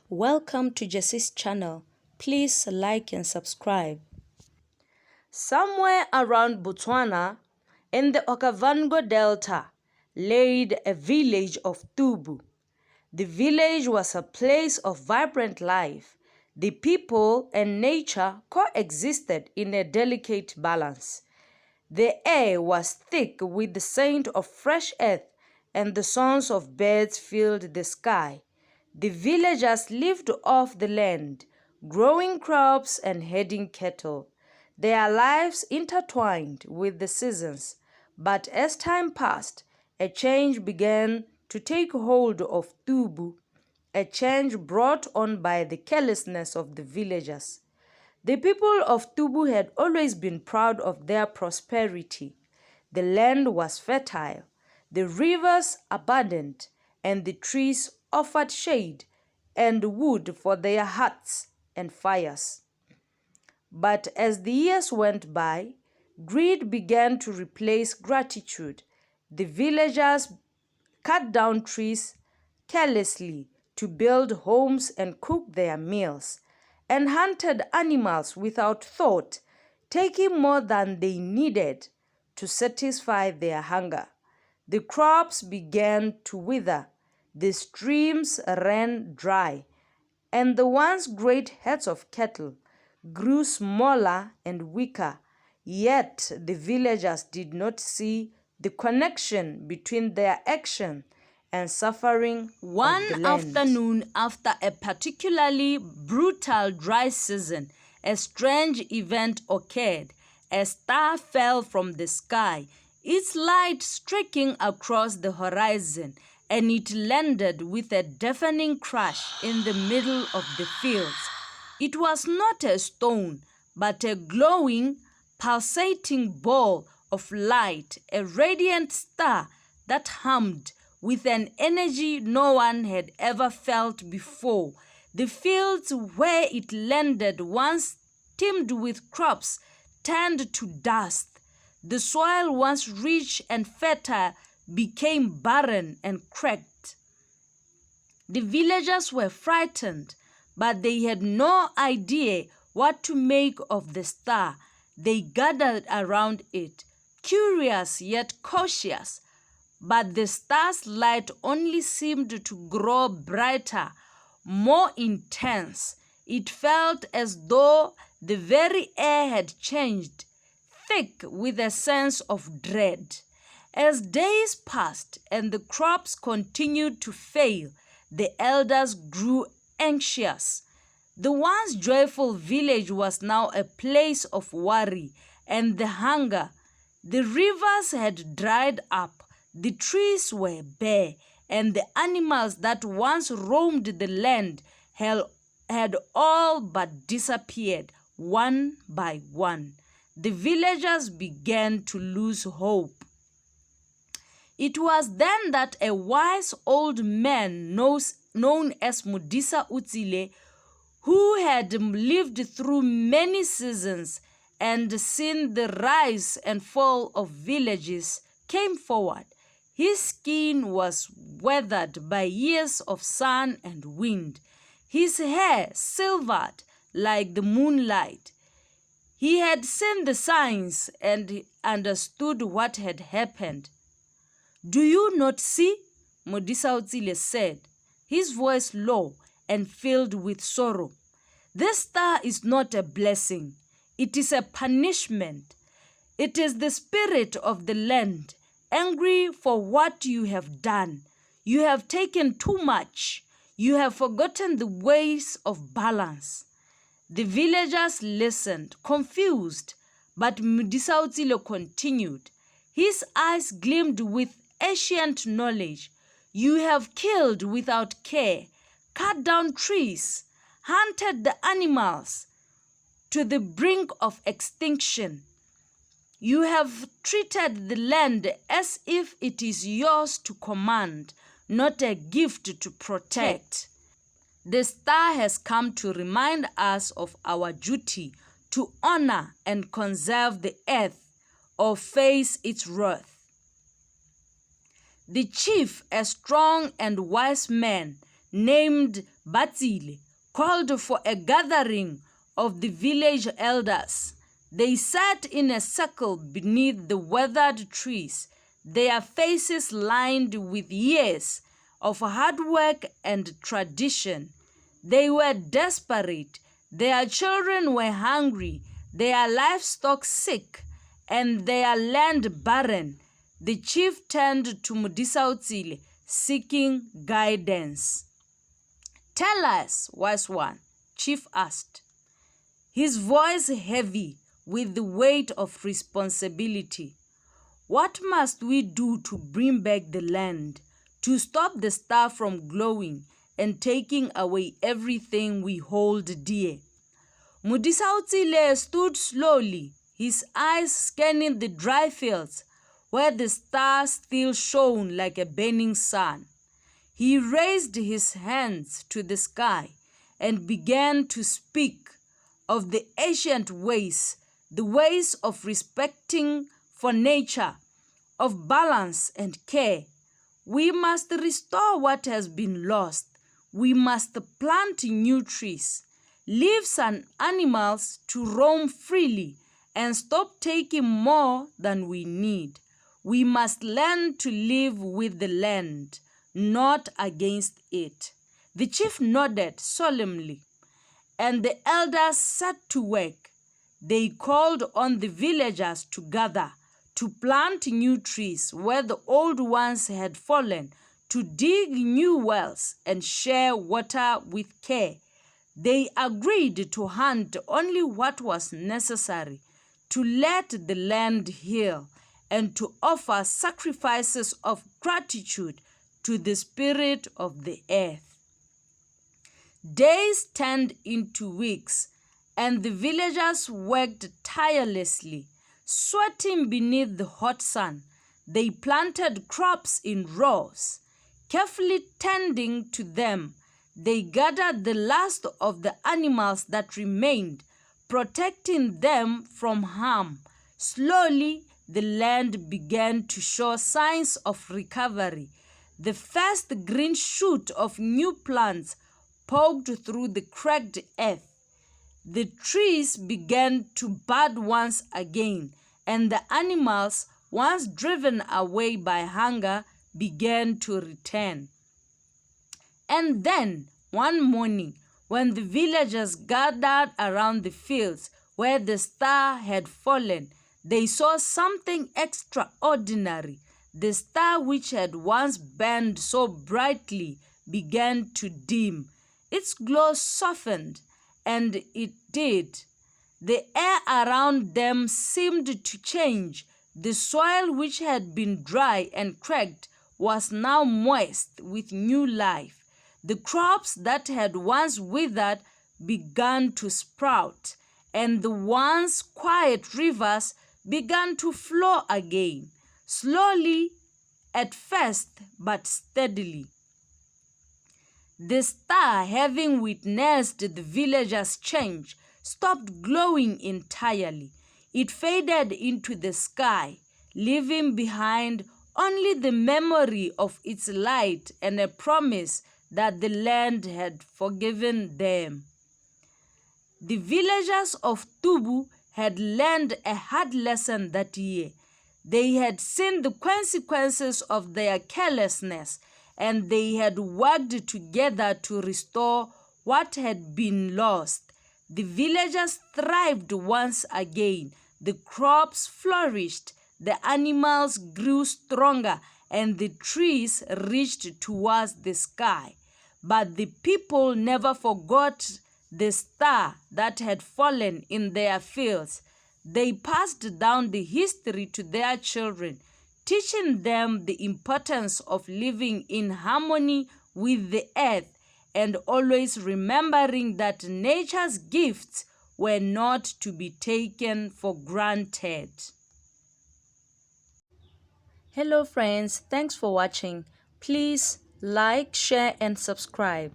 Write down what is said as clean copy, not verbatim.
Welcome to Jessie's channel. Please like and subscribe. Somewhere around Botswana, in the Okavango Delta, laid a village of Tubu. The village was a place of vibrant life. The people and nature coexisted in a delicate balance. The air was thick with the scent of fresh earth, and the songs of birds filled the sky. The villagers lived off the land, growing crops and herding cattle. Their lives intertwined with the seasons, but as time passed, a change began to take hold of Tubu, a change brought on by the carelessness of the villagers. The people of Tubu had always been proud of their prosperity. The land was fertile, the rivers abundant, and the trees offered shade and wood for their huts and fires. But as the years went by, greed began to replace gratitude. The villagers cut down trees carelessly to build homes and cook their meals, and hunted animals without thought, taking more than they needed to satisfy their hunger. The crops began to wither, the streams ran dry, and the once great herds of cattle grew smaller and weaker. Yet the villagers did not see the connection between their action and suffering of the land. One afternoon, after a particularly brutal dry season, a strange event occurred. A star fell from the sky, its light streaking across the horizon, and it landed with a deafening crash in the middle of the fields. It was not a stone, but a glowing, pulsating ball of light, a radiant star that hummed with an energy no one had ever felt before. The fields where it landed, once teemed with crops, turned to dust. The soil, once rich and fertile, became barren and cracked. The villagers were frightened, but they had no idea what to make of the star. They gathered around it, curious yet cautious. But the star's light only seemed to grow brighter, more intense. It felt as though the very air had changed, thick with a sense of dread. As days passed and the crops continued to fail, the elders grew anxious. The once joyful village was now a place of worry and the hunger. The rivers had dried up, the trees were bare, and the animals that once roamed the land had all but disappeared, one by one. The villagers began to lose hope. It was then that a wise old man known as Modisa Utsile, who had lived through many seasons and seen the rise and fall of villages, came forward. His skin was weathered by years of sun and wind, his hair silvered like the moonlight. He had seen the signs and understood what had happened. "Do you not see?" Modisa Utsile said, his voice low and filled with sorrow. "This star is not a blessing. It is a punishment. It is the spirit of the land, angry for what you have done. You have taken too much. You have forgotten the ways of balance." The villagers listened, confused, but Modisa Utsile continued. His eyes gleamed with ancient knowledge. "You have killed without care, cut down trees, hunted the animals to the brink of extinction. You have treated the land as if it is yours to command, not a gift to protect. The star has come to remind us of our duty to honor and conserve the earth or face its wrath." The chief, a strong and wise man, named Batsile called for a gathering of the village elders. They sat in a circle beneath the withered trees, their faces lined with years of hard work and tradition. They were desperate. Their children were hungry, their livestock sick, and their land barren. The chief turned to Modisa seeking guidance. "Tell us, wise one," chief asked, his voice heavy with the weight of responsibility. "What must we do to bring back the land, to stop the star from glowing and taking away everything we hold dear?" Modisa stood slowly, his eyes scanning the dry fields where the star still shone like a burning sun. He raised his hands to the sky and began to speak of the ancient ways, the ways of respecting for nature, of balance and care. "We must restore what has been lost. We must plant new trees, leave some animals to roam freely, and stop taking more than we need. We must learn to live with the land, not against it." The chief nodded solemnly, and the elders set to work. They called on the villagers to gather, to plant new trees where the old ones had fallen, to dig new wells and share water with care. They agreed to hunt only what was necessary, to let the land heal, and to offer sacrifices of gratitude to the spirit of the earth. Days turned into weeks, and the villagers worked tirelessly, sweating beneath the hot sun. They planted crops in rows, carefully tending to them. They gathered the last of the animals that remained, protecting them from harm. Slowly, the land began to show signs of recovery. The first green shoot of new plants poked through the cracked earth. The trees began to bud once again, and the animals, once driven away by hunger, began to return. And then, one morning, when the villagers gathered around the fields where the star had fallen, they saw something extraordinary. The star which had once burned so brightly began to dim. Its glow softened, and it did. The air around them seemed to change. The soil, which had been dry and cracked, was now moist with new life. The crops that had once withered began to sprout, and the once quiet rivers began to flow again, slowly at first, but steadily. The star, having witnessed the villagers' change, stopped glowing entirely. It faded into the sky, leaving behind only the memory of its light and a promise that the land had forgiven them. The villagers of Tubu had learned a hard lesson that year. They had seen the consequences of their carelessness, and they had worked together to restore what had been lost. The villagers thrived once again. The crops flourished, the animals grew stronger, and the trees reached towards the sky. But the people never forgot the star that had fallen in their fields. They passed down the history to their children, teaching them the importance of living in harmony with the earth and always remembering that nature's gifts were not to be taken for granted. Hello friends, thanks for watching. Please like, share and subscribe.